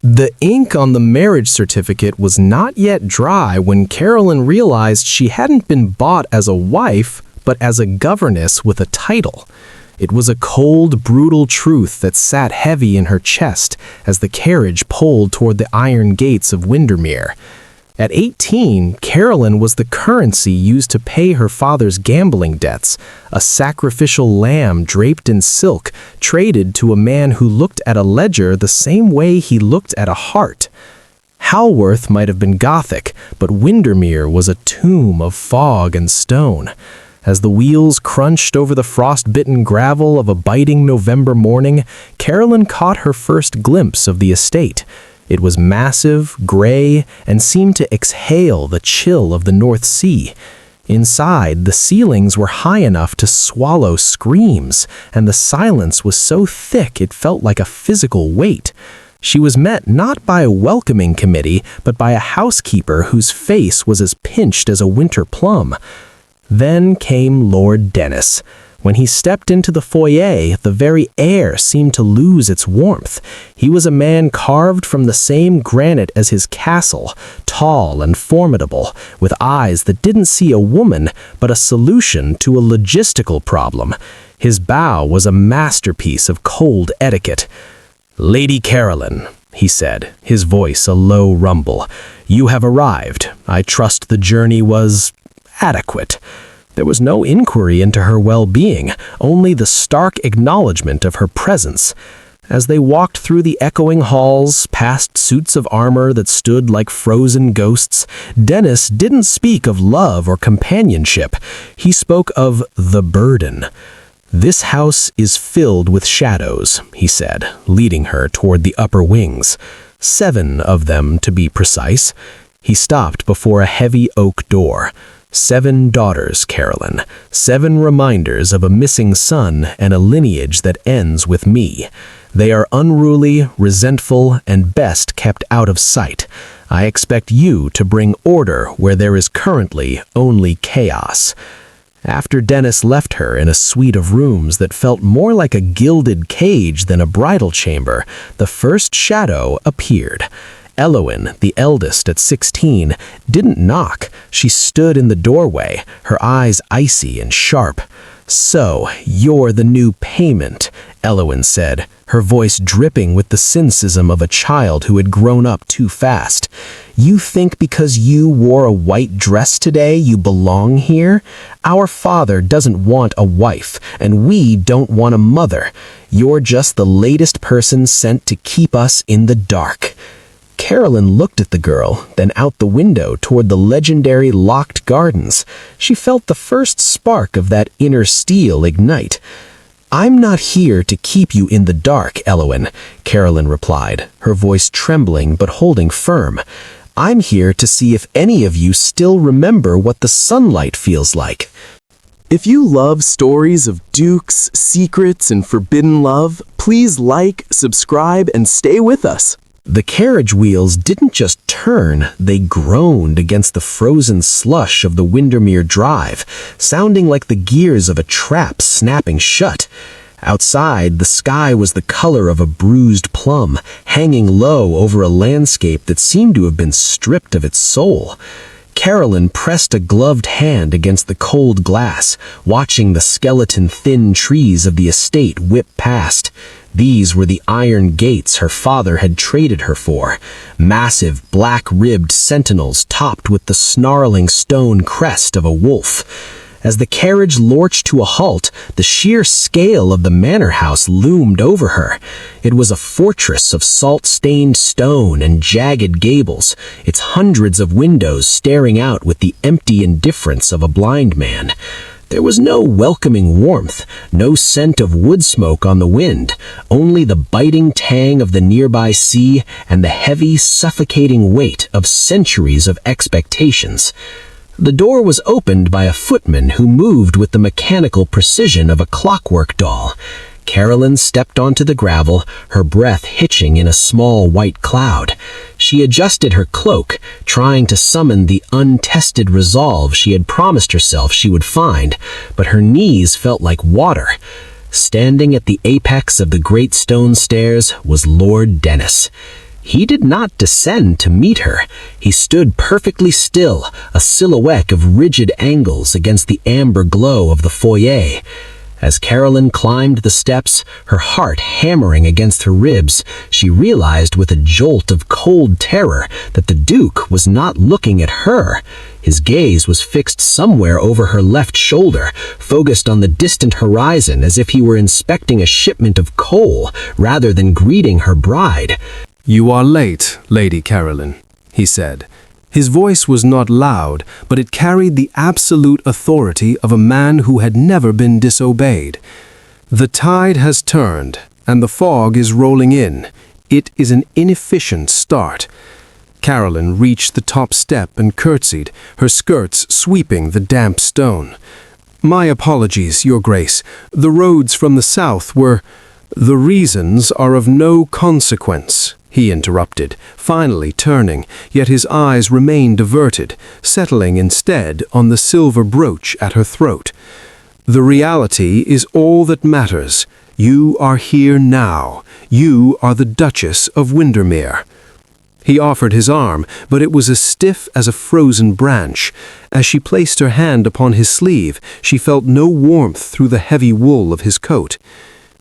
The ink on the marriage certificate was not yet dry when Carolyn realized she hadn't been bought as a wife, but as a governess with a title. It was a cold, brutal truth that sat heavy in her chest as the carriage pulled toward the iron gates of Windermere. At 18, Carolyn was the currency used to pay her father's gambling debts, a sacrificial lamb draped in silk, traded to a man who looked at a ledger the same way he looked at a heart. Halworth might have been Gothic, but Windermere was a tomb of fog and stone. As the wheels crunched over the frost-bitten gravel of a biting November morning, Carolyn caught her first glimpse of the estate. It was massive, gray, and seemed to exhale the chill of the North Sea. Inside, the ceilings were high enough to swallow screams, and the silence was so thick it felt like a physical weight. She was met not by a welcoming committee, but by a housekeeper whose face was as pinched as a winter plum. Then came Lord Dennis. When he stepped into the foyer, the very air seemed to lose its warmth. He was a man carved from the same granite as his castle, tall and formidable, with eyes that didn't see a woman, but a solution to a logistical problem. His bow was a masterpiece of cold etiquette. "Lady Carolyn," he said, his voice a low rumble, "you have arrived. I trust the journey was adequate." There was no inquiry into her well-being, only the stark acknowledgement of her presence. As they walked through the echoing halls, past suits of armor that stood like frozen ghosts, Dennis didn't speak of love or companionship. He spoke of the burden. "This house is filled with shadows," he said, leading her toward the upper wings. 7 of them, to be precise. He stopped before a heavy oak door. 7 daughters, Carolyn. 7 reminders of a missing son and a lineage that ends with me. They are unruly, resentful, and best kept out of sight. I expect you to bring order where there is currently only chaos." After Dennis left her in a suite of rooms that felt more like a gilded cage than a bridal chamber, the first shadow appeared. Elowyn, the eldest at 16, didn't knock. She stood in the doorway, her eyes icy and sharp. "So, you're the new payment," Elowyn said, her voice dripping with the cynicism of a child who had grown up too fast. "You think because you wore a white dress today you belong here? Our father doesn't want a wife, and we don't want a mother. You're just the latest person sent to keep us in the dark." Carolyn looked at the girl, then out the window toward the legendary locked gardens. She felt the first spark of that inner steel ignite. "I'm not here to keep you in the dark, Elowyn," Carolyn replied, her voice trembling but holding firm. "I'm here to see if any of you still remember what the sunlight feels like." If you love stories of dukes, secrets, and forbidden love, please like, subscribe, and stay with us. The carriage wheels didn't just turn, they groaned against the frozen slush of the Windermere Drive, sounding like the gears of a trap snapping shut. Outside, the sky was the color of a bruised plum, hanging low over a landscape that seemed to have been stripped of its soul. Carolyn pressed a gloved hand against the cold glass, watching the skeleton-thin trees of the estate whip past. These were the iron gates her father had traded her for, massive black-ribbed sentinels topped with the snarling stone crest of a wolf. As the carriage lurched to a halt, the sheer scale of the manor house loomed over her. It was a fortress of salt-stained stone and jagged gables, its hundreds of windows staring out with the empty indifference of a blind man. There was no welcoming warmth, no scent of wood smoke on the wind, only the biting tang of the nearby sea and the heavy, suffocating weight of centuries of expectations. The door was opened by a footman who moved with the mechanical precision of a clockwork doll. Carolyn stepped onto the gravel, her breath hitching in a small white cloud. She adjusted her cloak, trying to summon the untested resolve she had promised herself she would find, but her knees felt like water. Standing at the apex of the great stone stairs was Lord Dennis. He did not descend to meet her. He stood perfectly still, a silhouette of rigid angles against the amber glow of the foyer. As Carolyn climbed the steps, her heart hammering against her ribs, she realized with a jolt of cold terror that the Duke was not looking at her. His gaze was fixed somewhere over her left shoulder, focused on the distant horizon as if he were inspecting a shipment of coal rather than greeting her bride. "You are late, Lady Carolyn," he said. His voice was not loud, but it carried the absolute authority of a man who had never been disobeyed. "The tide has turned, and the fog is rolling in. It is an inefficient start." Carolyn reached the top step and curtsied, her skirts sweeping the damp stone. "My apologies, Your Grace. The roads from the south were—" "The reasons are of no consequence," he interrupted, finally turning, yet his eyes remained averted, settling instead on the silver brooch at her throat. "The reality is all that matters. You are here now. You are the Duchess of Windermere." He offered his arm, but it was as stiff as a frozen branch. As she placed her hand upon his sleeve, she felt no warmth through the heavy wool of his coat.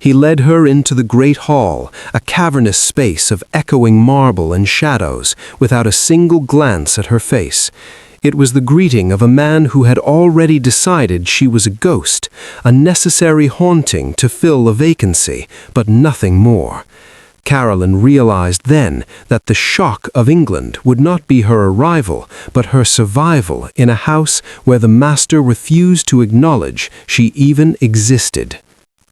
He led her into the great hall, a cavernous space of echoing marble and shadows, without a single glance at her face. It was the greeting of a man who had already decided she was a ghost, a necessary haunting to fill a vacancy, but nothing more. Carolyn realized then that the shock of England would not be her arrival, but her survival in a house where the master refused to acknowledge she even existed.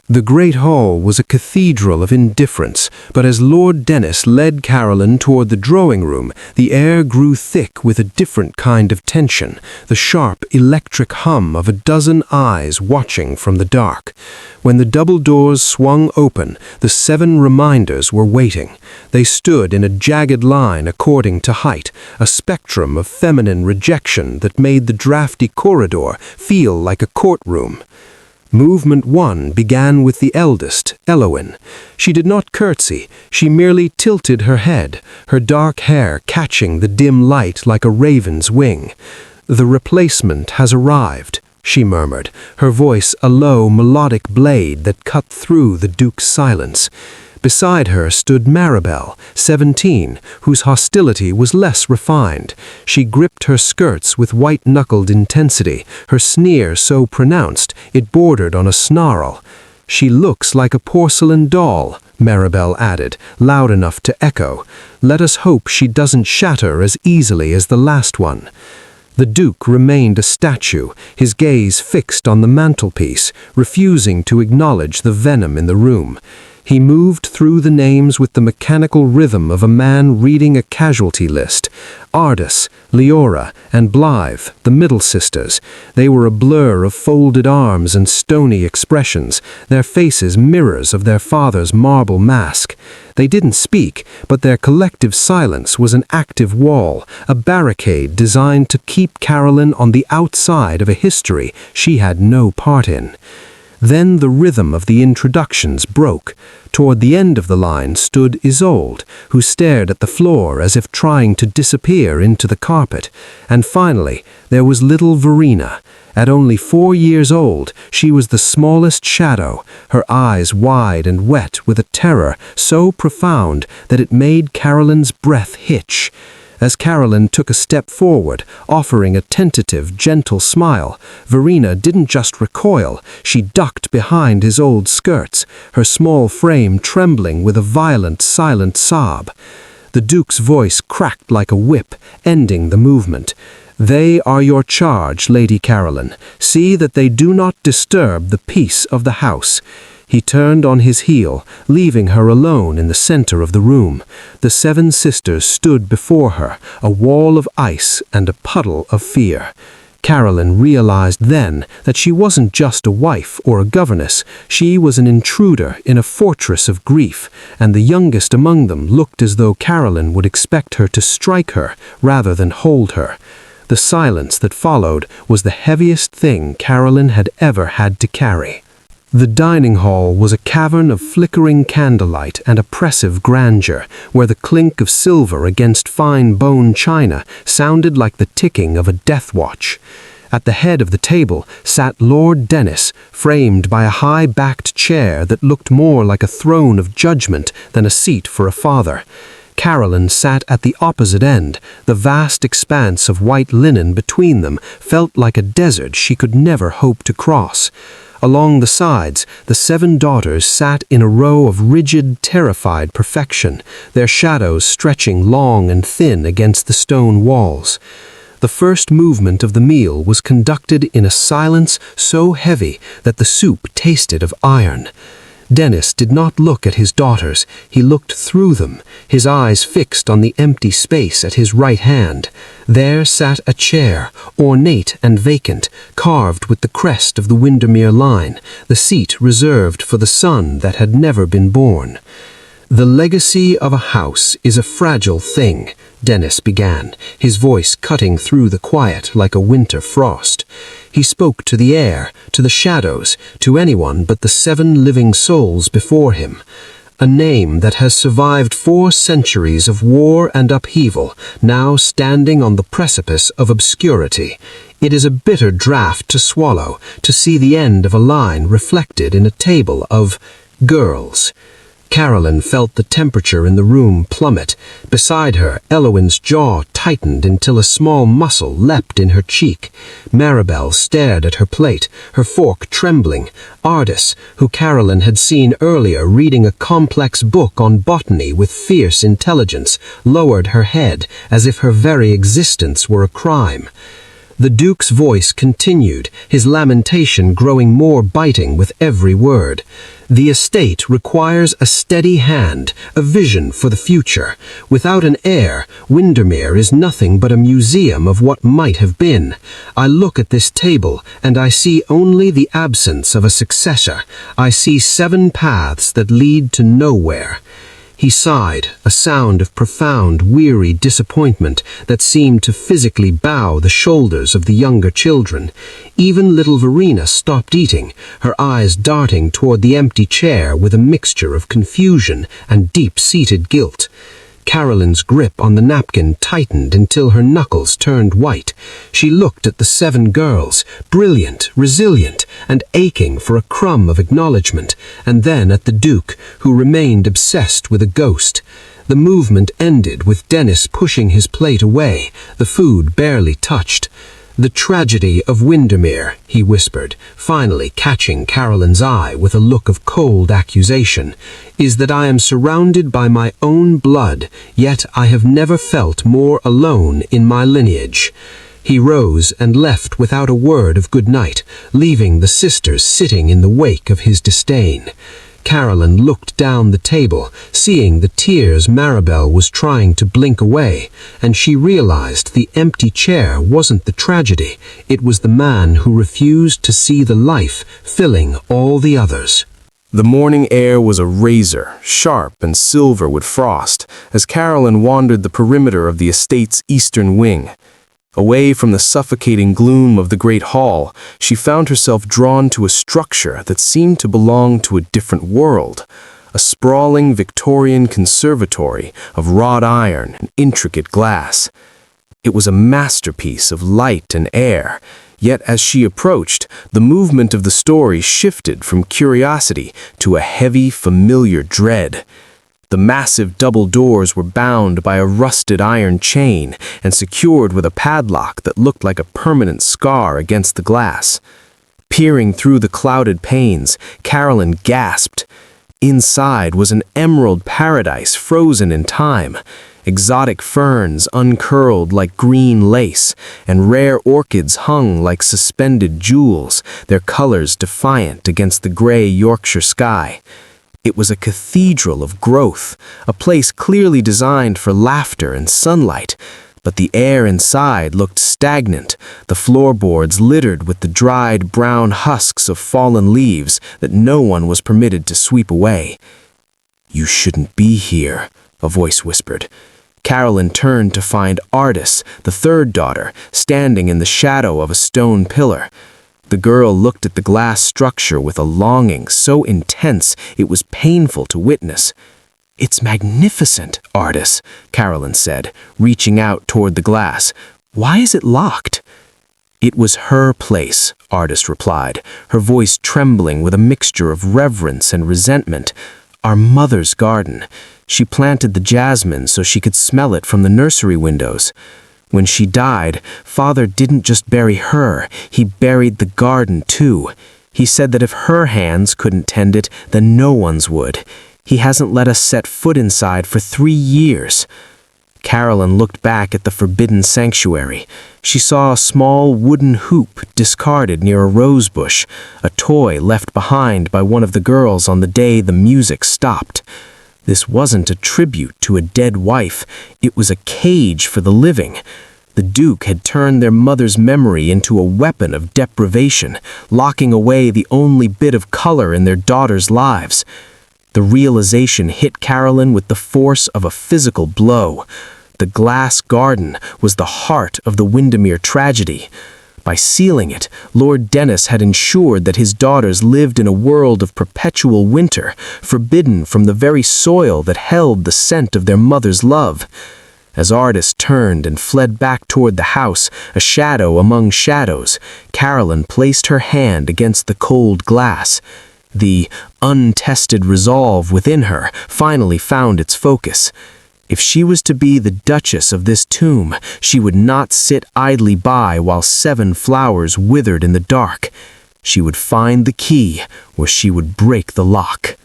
The great hall was a cathedral of indifference, but as Lord Dennis led Carolyn toward the drawing room, the air grew thick with a different kind of tension, the sharp electric hum of a dozen eyes watching from the dark. When the double doors swung open, the 7 reminders were waiting. They stood in a jagged line according to height, a spectrum of feminine rejection that made the drafty corridor feel like a courtroom. Movement 1 began with the eldest, Elowen. She did not curtsy, she merely tilted her head, her dark hair catching the dim light like a raven's wing. "The replacement has arrived," she murmured, her voice a low, melodic blade that cut through the Duke's silence. Beside her stood Maribel, 17, whose hostility was less refined. She gripped her skirts with white-knuckled intensity, her sneer so pronounced it bordered on a snarl. "She looks like a porcelain doll," Maribel added, loud enough to echo. "Let us hope she doesn't shatter as easily as the last one." The Duke remained a statue, his gaze fixed on the mantelpiece, refusing to acknowledge the venom in the room. He moved through the names with the mechanical rhythm of a man reading a casualty list. Ardis, Leora, and Blythe, the middle sisters. They were a blur of folded arms and stony expressions, their faces mirrors of their father's marble mask. They didn't speak, but their collective silence was an active wall, a barricade designed to keep Carolyn on the outside of a history she had no part in. Then the rhythm of the introductions broke. Toward the end of the line stood Isolde, who stared at the floor as if trying to disappear into the carpet. And finally, there was little Verena. At only 4 years old, she was the smallest shadow, her eyes wide and wet with a terror so profound that it made Carolyn's breath hitch. As Carolyn took a step forward, offering a tentative, gentle smile, Verena didn't just recoil, she ducked behind his old skirts, her small frame trembling with a violent, silent sob. The Duke's voice cracked like a whip, ending the movement. "They are your charge, Lady Carolyn. See that they do not disturb the peace of the house." He turned on his heel, leaving her alone in the center of the room. The 7 sisters stood before her, a wall of ice and a puddle of fear. Carolyn realized then that she wasn't just a wife or a governess, she was an intruder in a fortress of grief, and the youngest among them looked as though Carolyn would expect her to strike her rather than hold her. The silence that followed was the heaviest thing Carolyn had ever had to carry. The dining hall was a cavern of flickering candlelight and oppressive grandeur, where the clink of silver against fine bone china sounded like the ticking of a death watch. At the head of the table sat Lord Dennis, framed by a high-backed chair that looked more like a throne of judgment than a seat for a father. Carolyn sat at the opposite end. The vast expanse of white linen between them felt like a desert she could never hope to cross. Along the sides, the 7 daughters sat in a row of rigid, terrified perfection, their shadows stretching long and thin against the stone walls. The first movement of the meal was conducted in a silence so heavy that the soup tasted of iron. Dennis did not look at his daughters, he looked through them, his eyes fixed on the empty space at his right hand. There sat a chair, ornate and vacant, carved with the crest of the Windermere line, the seat reserved for the son that had never been born. "The legacy of a house is a fragile thing," Dennis began, his voice cutting through the quiet like a winter frost. He spoke to the air, to the shadows, to anyone but the 7 living souls before him. A name that has survived 4 centuries of war and upheaval, now standing on the precipice of obscurity. It is a bitter draught to swallow, to see the end of a line reflected in a table of girls. Carolyn felt the temperature in the room plummet. Beside her, Eloin's jaw tightened until a small muscle leapt in her cheek. Maribel stared at her plate, her fork trembling. Ardis, who Carolyn had seen earlier reading a complex book on botany with fierce intelligence, lowered her head as if her very existence were a crime. The Duke's voice continued, his lamentation growing more biting with every word. "The estate requires a steady hand, a vision for the future. Without an heir, Windermere is nothing but a museum of what might have been. I look at this table, and I see only the absence of a successor. I see 7 paths that lead to nowhere." He sighed, a sound of profound, weary disappointment that seemed to physically bow the shoulders of the younger children. Even little Verena stopped eating, her eyes darting toward the empty chair with a mixture of confusion and deep-seated guilt. Carolyn's grip on the napkin tightened until her knuckles turned white. She looked at the 7 girls, brilliant, resilient, and aching for a crumb of acknowledgement, and then at the Duke, who remained obsessed with a ghost. The movement ended with Dennis pushing his plate away, the food barely touched. "The tragedy of Windermere," he whispered, finally catching Carolyn's eye with a look of cold accusation, "is that I am surrounded by my own blood, yet I have never felt more alone in my lineage." He rose and left without a word of good night, leaving the sisters sitting in the wake of his disdain. Carolyn looked down the table, seeing the tears Maribel was trying to blink away, and she realized the empty chair wasn't the tragedy, it was the man who refused to see the life filling all the others. The morning air was a razor, sharp and silver with frost, as Carolyn wandered the perimeter of the estate's eastern wing. Away from the suffocating gloom of the great hall, she found herself drawn to a structure that seemed to belong to a different world, a sprawling Victorian conservatory of wrought iron and intricate glass. It was a masterpiece of light and air, yet as she approached, the movement of the story shifted from curiosity to a heavy, familiar dread. The massive double doors were bound by a rusted iron chain and secured with a padlock that looked like a permanent scar against the glass. Peering through the clouded panes, Carolyn gasped. Inside was an emerald paradise frozen in time. Exotic ferns uncurled like green lace, and rare orchids hung like suspended jewels, their colors defiant against the gray Yorkshire sky. It was a cathedral of growth, a place clearly designed for laughter and sunlight, but the air inside looked stagnant, the floorboards littered with the dried brown husks of fallen leaves that no one was permitted to sweep away. "You shouldn't be here," a voice whispered. Carolyn turned to find Ardis, the 3rd daughter, standing in the shadow of a stone pillar. The girl looked at the glass structure with a longing so intense it was painful to witness. "It's magnificent, Ardis," Carolyn said, reaching out toward the glass. "Why is it locked?" "It was her place," Ardis replied, her voice trembling with a mixture of reverence and resentment. "Our mother's garden. She planted the jasmine so she could smell it from the nursery windows. When she died, Father didn't just bury her, he buried the garden too. He said that if her hands couldn't tend it, then no one's would. He hasn't let us set foot inside for 3 years." Carolyn looked back at the forbidden sanctuary. She saw a small wooden hoop discarded near a rose bush, a toy left behind by one of the girls on the day the music stopped. This wasn't a tribute to a dead wife, it was a cage for the living. The Duke had turned their mother's memory into a weapon of deprivation, locking away the only bit of color in their daughters' lives. The realization hit Carolyn with the force of a physical blow. The glass garden was the heart of the Windermere tragedy. By sealing it, Lord Dennis had ensured that his daughters lived in a world of perpetual winter, forbidden from the very soil that held the scent of their mother's love. As Ardis turned and fled back toward the house, a shadow among shadows, Carolyn placed her hand against the cold glass. The untested resolve within her finally found its focus. If she was to be the Duchess of this tomb, she would not sit idly by while 7 flowers withered in the dark. She would find the key, or she would break the lock.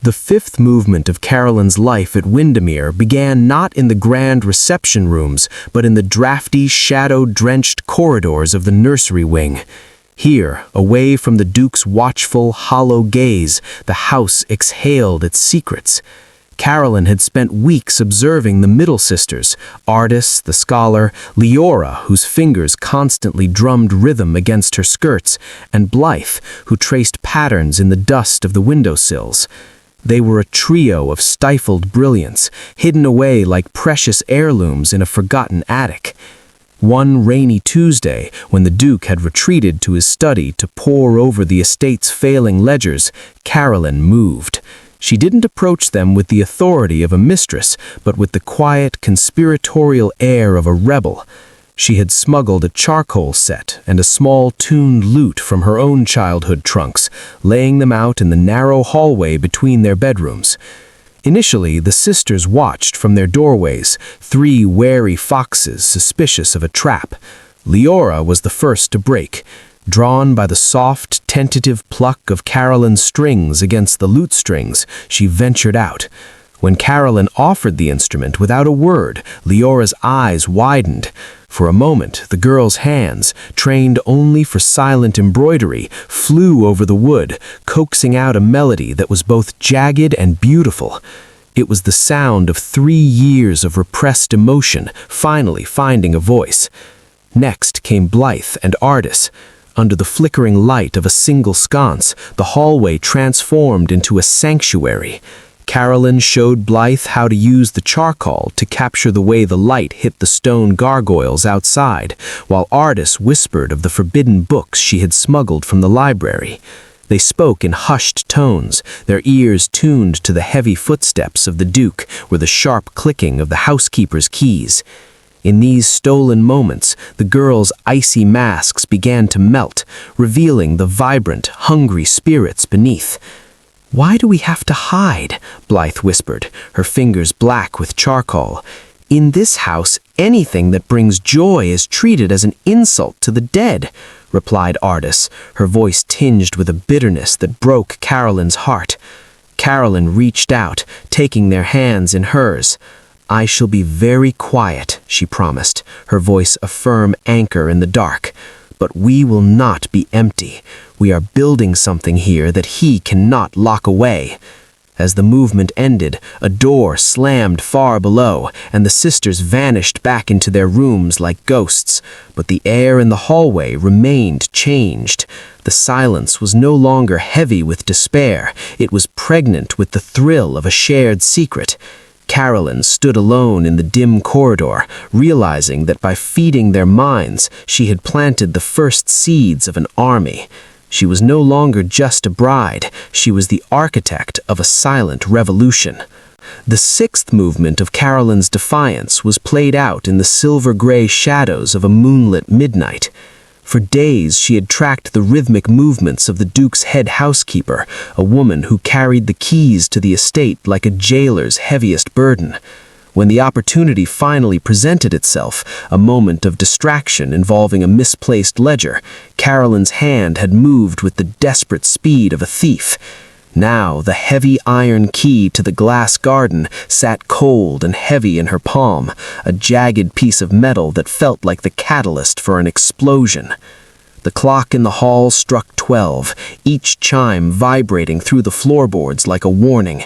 The 5th movement of Carolyn's life at Windermere began not in the grand reception rooms, but in the drafty, shadow-drenched corridors of the nursery wing. Here, away from the Duke's watchful, hollow gaze, the house exhaled its secrets. Carolyn had spent weeks observing the middle sisters, Ardis, the scholar, Leora, whose fingers constantly drummed rhythm against her skirts, and Blythe, who traced patterns in the dust of the windowsills. They were a trio of stifled brilliance, hidden away like precious heirlooms in a forgotten attic. One rainy Tuesday, when the Duke had retreated to his study to pore over the estate's failing ledgers, Carolyn moved. She didn't approach them with the authority of a mistress, but with the quiet, conspiratorial air of a rebel. She had smuggled a charcoal set and a small tuned lute from her own childhood trunks, laying them out in the narrow hallway between their bedrooms. Initially, the sisters watched from their doorways, 3 wary foxes suspicious of a trap. Leora was the first to break. Drawn by the soft, tentative pluck of Carolyn's strings against the lute strings, she ventured out. When Carolyn offered the instrument without a word, Leora's eyes widened. For a moment, the girl's hands, trained only for silent embroidery, flew over the wood, coaxing out a melody that was both jagged and beautiful. It was the sound of 3 years of repressed emotion finally finding a voice. Next came Blythe and Ardis. Under the flickering light of a single sconce, the hallway transformed into a sanctuary. Carolyn showed Blythe how to use the charcoal to capture the way the light hit the stone gargoyles outside, while Ardis whispered of the forbidden books she had smuggled from the library. They spoke in hushed tones, their ears tuned to the heavy footsteps of the Duke or the sharp clicking of the housekeeper's keys. In these stolen moments, the girls' icy masks began to melt, revealing the vibrant, hungry spirits beneath. "Why do we have to hide?" Blythe whispered, her fingers black with charcoal. "In this house, anything that brings joy is treated as an insult to the dead," replied Ardis, her voice tinged with a bitterness that broke Carolyn's heart. Carolyn reached out, taking their hands in hers. "I shall be very quiet," she promised, her voice a firm anchor in the dark. "But we will not be empty. We are building something here that he cannot lock away." As the movement ended, a door slammed far below, and the sisters vanished back into their rooms like ghosts. But the air in the hallway remained changed. The silence was no longer heavy with despair. It was pregnant with the thrill of a shared secret. Carolyn stood alone in the dim corridor, realizing that by feeding their minds, she had planted the first seeds of an army. She was no longer just a bride, she was the architect of a silent revolution. The sixth movement of Carolyn's defiance was played out in the silver-gray shadows of a moonlit midnight. For days she had tracked the rhythmic movements of the Duke's head housekeeper, a woman who carried the keys to the estate like a jailer's heaviest burden. When the opportunity finally presented itself, a moment of distraction involving a misplaced ledger, Carolyn's hand had moved with the desperate speed of a thief. Now the heavy iron key to the glass garden sat cold and heavy in her palm, a jagged piece of metal that felt like the catalyst for an explosion. The clock in the hall struck 12, each chime vibrating through the floorboards like a warning.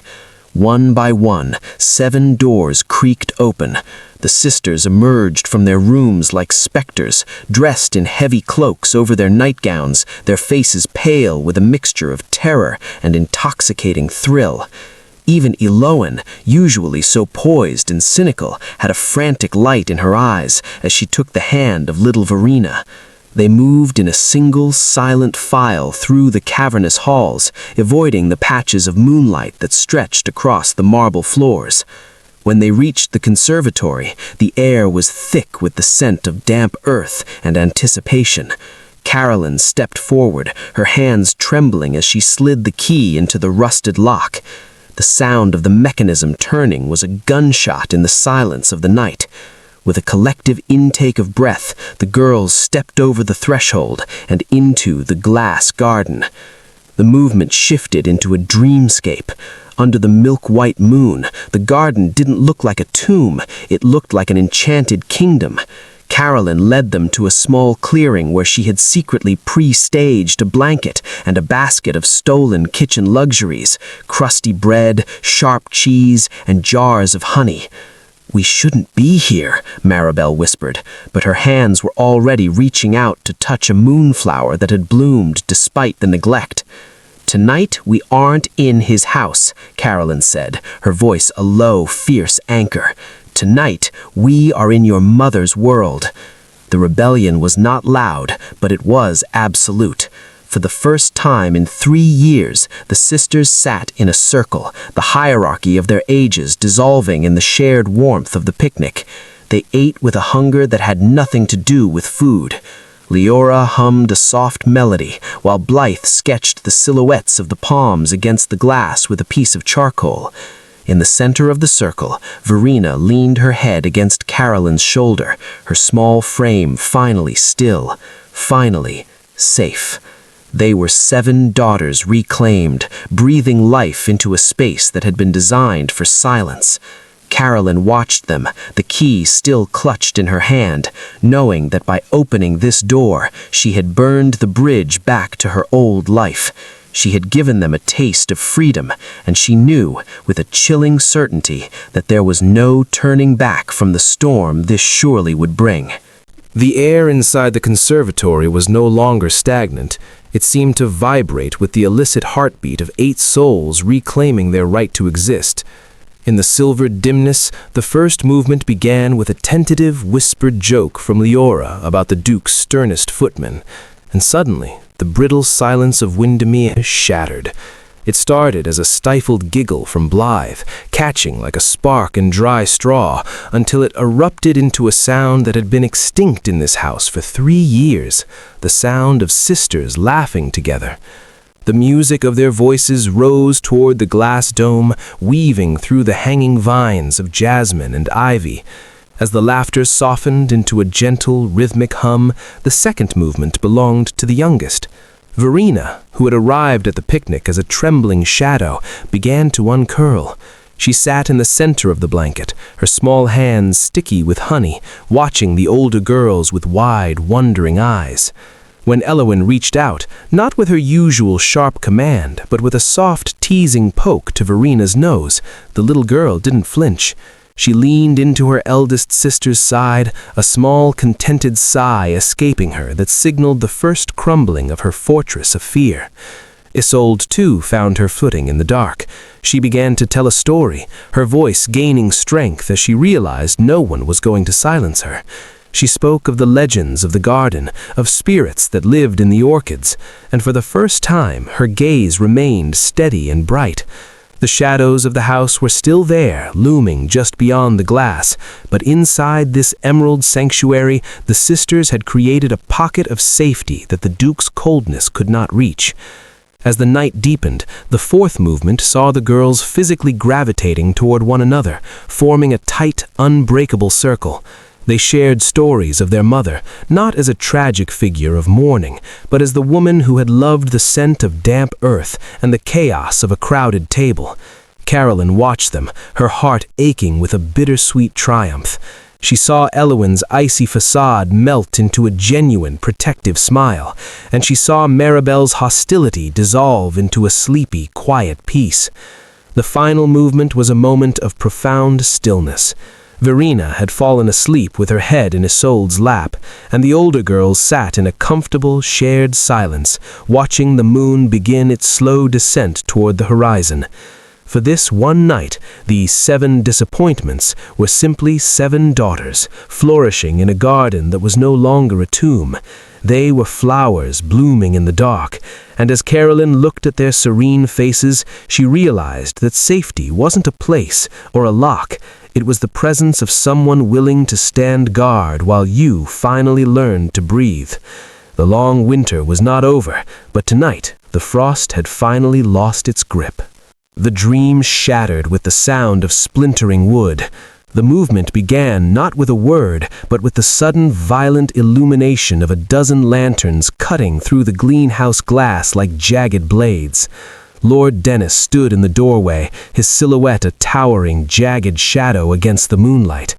One by one, 7 doors creaked open. The sisters emerged from their rooms like specters, dressed in heavy cloaks over their nightgowns, their faces pale with a mixture of terror and intoxicating thrill. Even Eloan, usually so poised and cynical, had a frantic light in her eyes as she took the hand of little Verena. They moved in a single, silent file through the cavernous halls, avoiding the patches of moonlight that stretched across the marble floors. When they reached the conservatory, the air was thick with the scent of damp earth and anticipation. Carolyn stepped forward, her hands trembling as she slid the key into the rusted lock. The sound of the mechanism turning was a gunshot in the silence of the night. With a collective intake of breath, the girls stepped over the threshold and into the glass garden. The movement shifted into a dreamscape. Under the milk-white moon, the garden didn't look like a tomb, it looked like an enchanted kingdom. Carolyn led them to a small clearing where she had secretly pre-staged a blanket and a basket of stolen kitchen luxuries, crusty bread, sharp cheese, and jars of honey. "We shouldn't be here," Maribel whispered, but her hands were already reaching out to touch a moonflower that had bloomed despite the neglect. "Tonight we aren't in his house," Carolyn said, her voice a low, fierce anchor. "Tonight we are in your mother's world." The rebellion was not loud, but it was absolute. For the first time in 3 years, the sisters sat in a circle, the hierarchy of their ages dissolving in the shared warmth of the picnic. They ate with a hunger that had nothing to do with food. Leora hummed a soft melody, while Blythe sketched the silhouettes of the palms against the glass with a piece of charcoal. In the center of the circle, Verena leaned her head against Carolyn's shoulder, her small frame finally still, finally safe. They were 7 daughters reclaimed, breathing life into a space that had been designed for silence. Carolyn watched them, the key still clutched in her hand, knowing that by opening this door, she had burned the bridge back to her old life. She had given them a taste of freedom, and she knew, with a chilling certainty, that there was no turning back from the storm this surely would bring. The air inside the conservatory was no longer stagnant. It seemed to vibrate with the illicit heartbeat of 8 souls reclaiming their right to exist. In the silvered dimness, the first movement began with a tentative, whispered joke from Leora about the Duke's sternest footman, and suddenly, the brittle silence of Windermere shattered. It started as a stifled giggle from Blythe, catching like a spark in dry straw, until it erupted into a sound that had been extinct in this house for 3 years, the sound of sisters laughing together. The music of their voices rose toward the glass dome, weaving through the hanging vines of jasmine and ivy. As the laughter softened into a gentle, rhythmic hum, the second movement belonged to the youngest. Verena, who had arrived at the picnic as a trembling shadow, began to uncurl. She sat in the center of the blanket, her small hands sticky with honey, watching the older girls with wide, wondering eyes. When Elowen reached out, not with her usual sharp command, but with a soft, teasing poke to Verena's nose, the little girl didn't flinch. She leaned into her eldest sister's side, a small, contented sigh escaping her that signaled the first crumbling of her fortress of fear. Isolde, too, found her footing in the dark. She began to tell a story, her voice gaining strength as she realized no one was going to silence her. She spoke of the legends of the garden, of spirits that lived in the orchids, and for the first time her gaze remained steady and bright. The shadows of the house were still there, looming just beyond the glass, but inside this emerald sanctuary the sisters had created a pocket of safety that the Duke's coldness could not reach. As the night deepened, the fourth movement saw the girls physically gravitating toward one another, forming a tight, unbreakable circle. They shared stories of their mother, not as a tragic figure of mourning, but as the woman who had loved the scent of damp earth and the chaos of a crowded table. Carolyn watched them, her heart aching with a bittersweet triumph. She saw Elowin's icy facade melt into a genuine, protective smile, and she saw Maribel's hostility dissolve into a sleepy, quiet peace. The final movement was a moment of profound stillness. Verena had fallen asleep with her head in Isolde's lap, and the older girls sat in a comfortable, shared silence, watching the moon begin its slow descent toward the horizon. For this one night, these 7 disappointments were simply 7 daughters, flourishing in a garden that was no longer a tomb. They were flowers blooming in the dark, and as Carolyn looked at their serene faces, she realized that safety wasn't a place or a lock. It was the presence of someone willing to stand guard while you finally learned to breathe. The long winter was not over, but tonight the frost had finally lost its grip. The dream shattered with the sound of splintering wood. The movement began not with a word, but with the sudden violent illumination of a dozen lanterns cutting through the greenhouse glass like jagged blades. Lord Dennis stood in the doorway, his silhouette a towering, jagged shadow against the moonlight.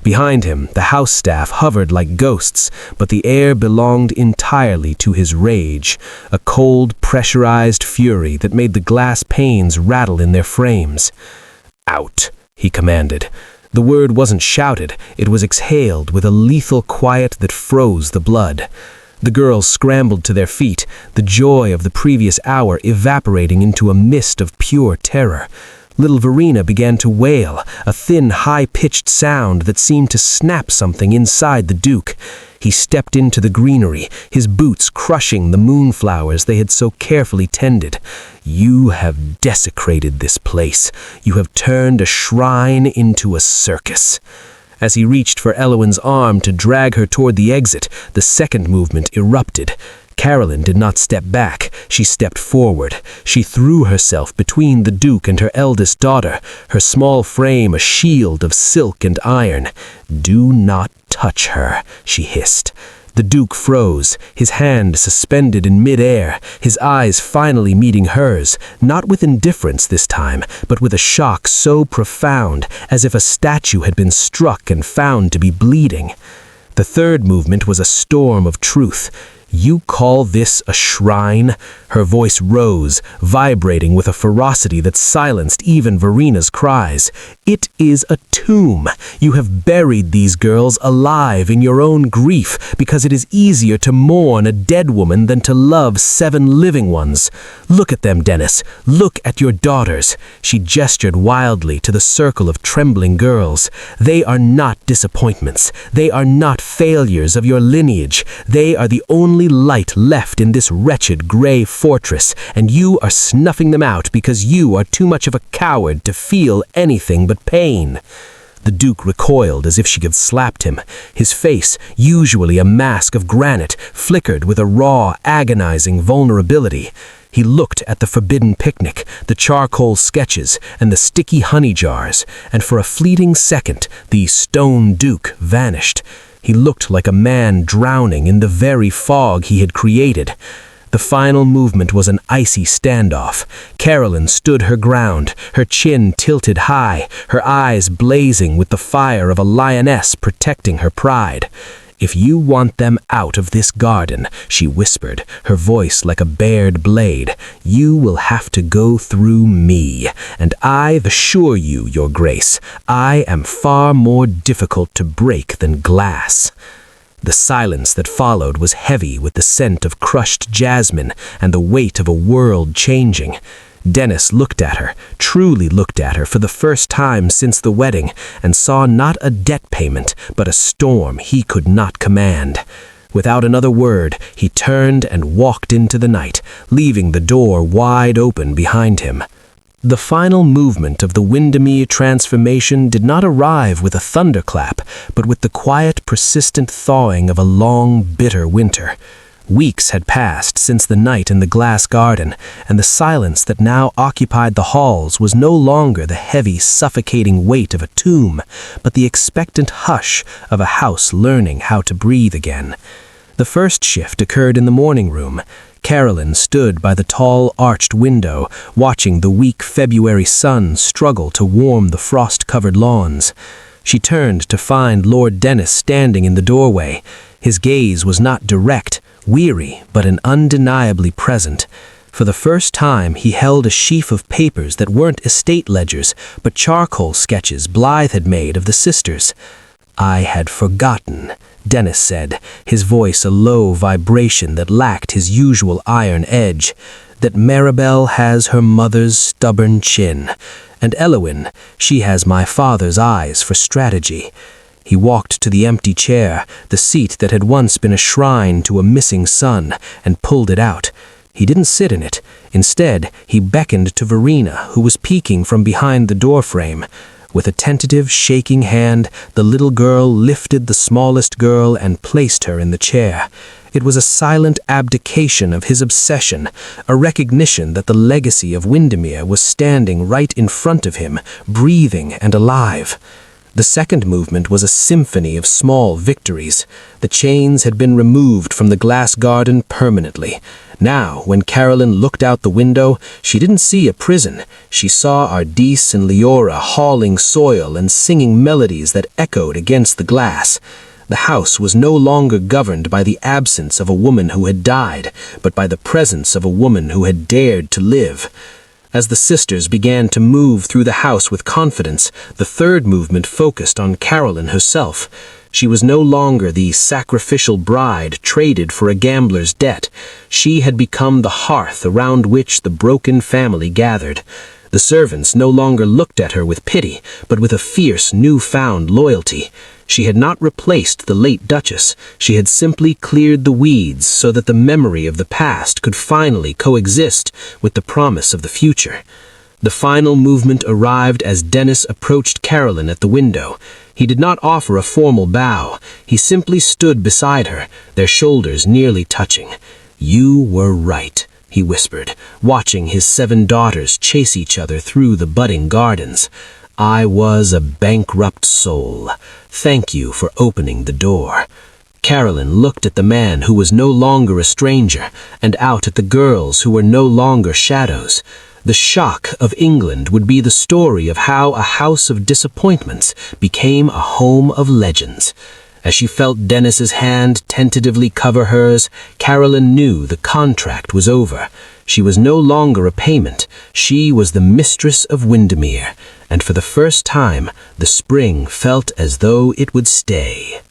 Behind him, the house staff hovered like ghosts, but the air belonged entirely to his rage, a cold, pressurized fury that made the glass panes rattle in their frames. "Out," he commanded. The word wasn't shouted, it was exhaled with a lethal quiet that froze the blood. The girls scrambled to their feet, the joy of the previous hour evaporating into a mist of pure terror. Little Verena began to wail, a thin, high-pitched sound that seemed to snap something inside the Duke. He stepped into the greenery, his boots crushing the moonflowers they had so carefully tended. "You have desecrated this place. You have turned a shrine into a circus." As he reached for Elowin's arm to drag her toward the exit, the second movement erupted. Carolyn did not step back, she stepped forward. She threw herself between the Duke and her eldest daughter, her small frame a shield of silk and iron. "Do not touch her," she hissed. The Duke froze, his hand suspended in mid-air, his eyes finally meeting hers, not with indifference this time, but with a shock so profound, as if a statue had been struck and found to be bleeding. The third movement was a storm of truth. "You call this a shrine?" Her voice rose, vibrating with a ferocity that silenced even Verena's cries. "It is a tomb. You have buried these girls alive in your own grief because it is easier to mourn a dead woman than to love 7 living ones. Look at them, Dennis. Look at your daughters." She gestured wildly to the circle of trembling girls. "They are not disappointments. They are not failures of your lineage. They are the only light left in this wretched gray fortress, and you are snuffing them out because you are too much of a coward to feel anything but pain." The Duke recoiled as if she had slapped him. His face, usually a mask of granite, flickered with a raw, agonizing vulnerability. He looked at the forbidden picnic, the charcoal sketches, and the sticky honey jars, and for a fleeting second, the stone Duke vanished. He looked like a man drowning in the very fog he had created. The final movement was an icy standoff. Carolyn stood her ground, her chin tilted high, her eyes blazing with the fire of a lioness protecting her pride. "If you want them out of this garden," she whispered, her voice like a bared blade, "you will have to go through me. And I assure you, Your Grace, I am far more difficult to break than glass." The silence that followed was heavy with the scent of crushed jasmine and the weight of a world changing. Dennis looked at her, truly looked at her for the first time since the wedding, and saw not a debt payment, but a storm he could not command. Without another word, he turned and walked into the night, leaving the door wide open behind him. The final movement of the Windermere transformation did not arrive with a thunderclap, but with the quiet, persistent thawing of a long, bitter winter. Weeks had passed since the night in the glass garden, and the silence that now occupied the halls was no longer the heavy, suffocating weight of a tomb, but the expectant hush of a house learning how to breathe again. The first shift occurred in the morning room. Carolyn stood by the tall, arched window, watching the weak February sun struggle to warm the frost-covered lawns. She turned to find Lord Dennis standing in the doorway. His gaze was not direct, weary, but an undeniably present. For the first time, he held a sheaf of papers that weren't estate ledgers, but charcoal sketches Blythe had made of the sisters. "I had forgotten," Dennis said, his voice a low vibration that lacked his usual iron edge, "that Maribel has her mother's stubborn chin, and Elowyn, she has my father's eyes for strategy." He walked to the empty chair, the seat that had once been a shrine to a missing son, and pulled it out. He didn't sit in it. Instead, he beckoned to Verena, who was peeking from behind the doorframe. With a tentative, shaking hand, the little girl lifted the smallest girl and placed her in the chair. It was a silent abdication of his obsession, a recognition that the legacy of Windermere was standing right in front of him, breathing and alive. The second movement was a symphony of small victories. The chains had been removed from the glass garden permanently. Now, when Carolyn looked out the window, she didn't see a prison. She saw Ardis and Leora hauling soil and singing melodies that echoed against the glass. The house was no longer governed by the absence of a woman who had died, but by the presence of a woman who had dared to live. As the sisters began to move through the house with confidence, the third movement focused on Carolyn herself. She was no longer the sacrificial bride traded for a gambler's debt. She had become the hearth around which the broken family gathered. The servants no longer looked at her with pity, but with a fierce, new-found loyalty. She had not replaced the late Duchess. She had simply cleared the weeds so that the memory of the past could finally coexist with the promise of the future. The final movement arrived as Dennis approached Carolyn at the window. He did not offer a formal bow. He simply stood beside her, their shoulders nearly touching. "You were right," he whispered, watching his 7 daughters chase each other through the budding gardens. "I was a bankrupt soul. Thank you for opening the door." Carolyn looked at the man who was no longer a stranger, and out at the girls who were no longer shadows. The shock of England would be the story of how a house of disappointments became a home of legends. As she felt Dennis's hand tentatively cover hers, Carolyn knew the contract was over. She was no longer a payment. She was the mistress of Windermere, and for the first time, the spring felt as though it would stay.